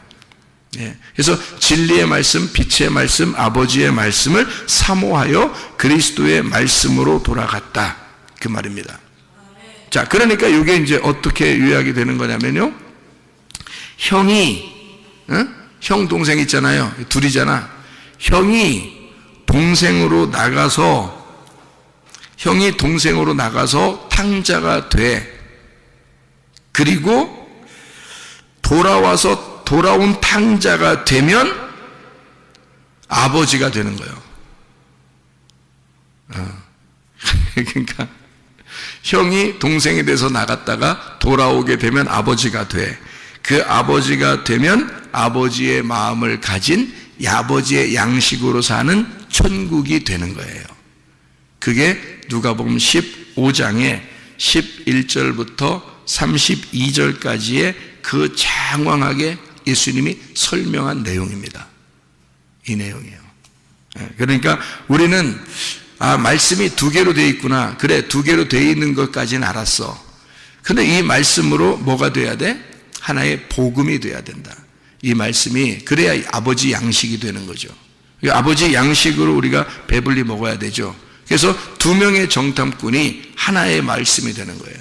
예. 그래서 진리의 말씀, 빛의 말씀, 아버지의 말씀을 사모하여 그리스도의 말씀으로 돌아갔다, 그 말입니다. 자, 그러니까 이게 이제 어떻게 요약이 되는 거냐면요, 형이, 형 동생 있잖아요. 둘이잖아. 형이 동생으로 나가서 탕자가 돼. 그리고 돌아온 탕자가 되면 아버지가 되는 거예요. 그러니까 형이 동생이 돼서 나갔다가 돌아오게 되면 아버지가 돼. 그 아버지가 되면 아버지의 마음을 가진 아버지의 양식으로 사는 천국이 되는 거예요. 그게 누가복음 15장에 11절부터 32절까지의 그 장황하게 예수님이 설명한 내용입니다. 이 내용이에요. 그러니까 우리는 말씀이 두 개로 되어 있구나. 그래, 두 개로 되어 있는 것까지는 알았어. 근데 이 말씀으로 뭐가 돼야 돼? 하나의 복음이 돼야 된다. 이 말씀이 그래야 아버지 양식이 되는 거죠. 아버지 양식으로 우리가 배불리 먹어야 되죠. 그래서 두 명의 정탐꾼이 하나의 말씀이 되는 거예요.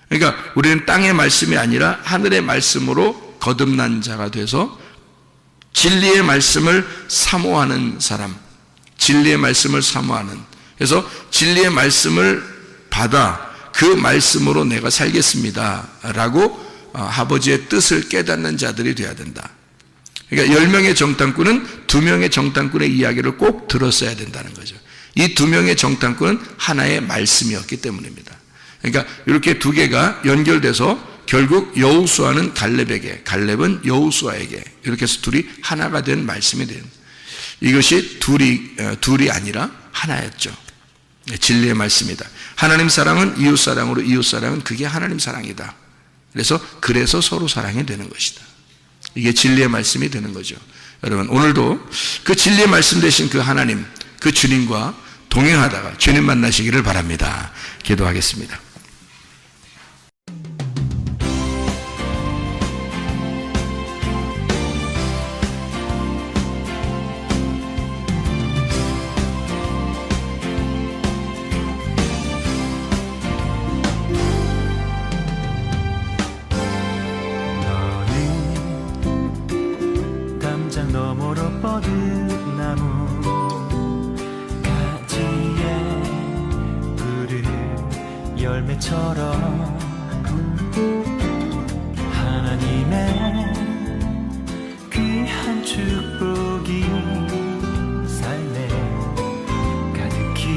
그러니까 우리는 땅의 말씀이 아니라 하늘의 말씀으로 거듭난 자가 돼서 진리의 말씀을 사모하는 사람, 진리의 말씀을 사모하는, 그래서 진리의 말씀을 받아 그 말씀으로 내가 살겠습니다 라고 아버지의 뜻을 깨닫는 자들이 되어야 된다. 그러니까 10명의 정탐꾼은 2명의 정탐꾼의 이야기를 꼭 들었어야 된다는 거죠. 이 2명의 정탐꾼은 하나의 말씀이었기 때문입니다. 그러니까 이렇게 두 개가 연결돼서 결국 여호수아는 갈렙에게, 갈렙은 여호수아에게 이렇게 해서 둘이 하나가 된 말씀이 된, 이것이 둘이 아니라 하나였죠. 진리의 말씀이다. 하나님 사랑은 이웃 사랑으로, 이웃 사랑은 그게 하나님 사랑이다. 그래서 서로 사랑이 되는 것이다. 이게 진리의 말씀이 되는 거죠. 여러분, 오늘도 그 진리의 말씀 되신 그 하나님, 그 주님과 동행하다가 주님 만나시기를 바랍니다. 기도하겠습니다. 열매처럼 하나님의 귀한 축복이 삶에 가득히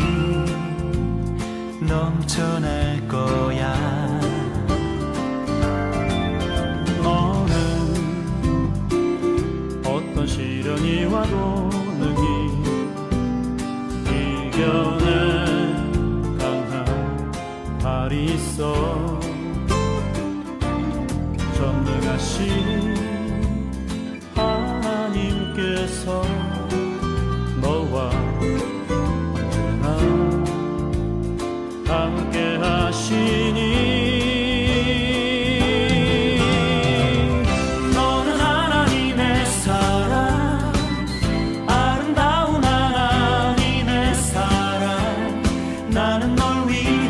넘쳐날 거야. 너는 어떤 시련이 와도 능히 이겨내 발이 있어. 전능하신 하나님께서 너와 언제나 함께 하시니 너는 하나님의 사랑, 아름다운 하나님의 사랑. 나는 널 위해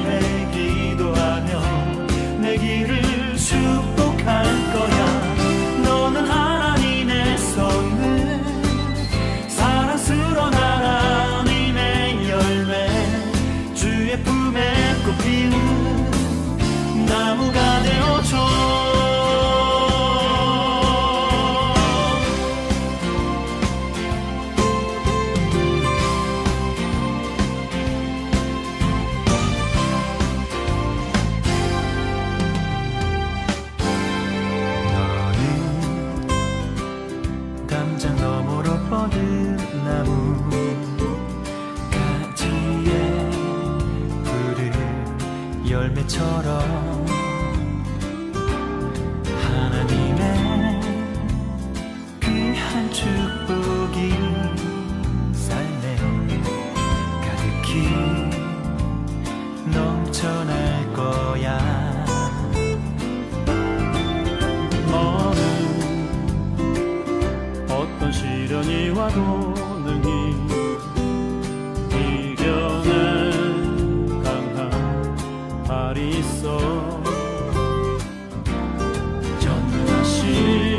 내 길을 축복할 거야. 너는 하나님의 선물, 사랑스러운 하나님의 열매, 주의 품에 꽃피운 나무가 되어줘. 담장 너머로 뻗은 나무 가지에 푸른 열매처럼 하나님의 귀한 축복이 삶에 가득히 넘쳐날 거야. 시련이 와도 능히 이겨내 강한 발이 있어. 전능하신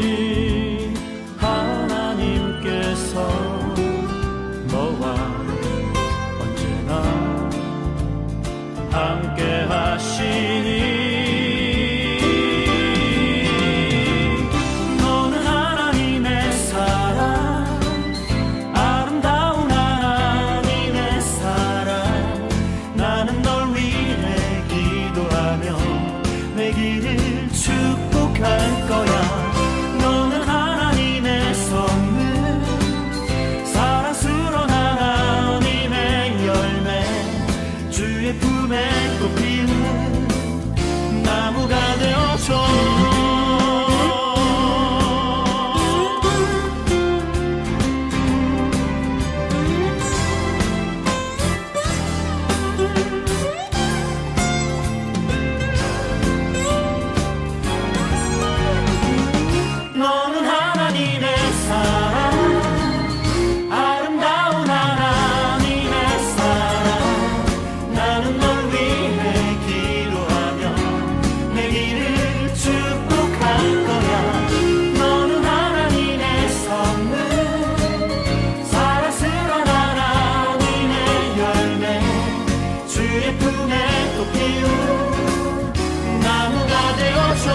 피운 나무가 되어줘.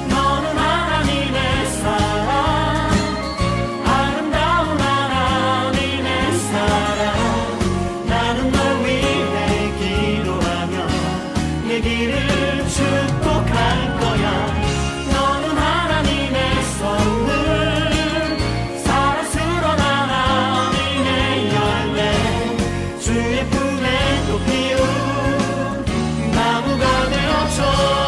너는 하나님의 사랑, 아름다운 하나님의 사랑. 나는 널 위해 기도하며 내 길을 축복할 거야. 너는 하나님의 선물, 사랑스러운 하나님의 열매, 주의 품에 또 피운 나무가 되어줘.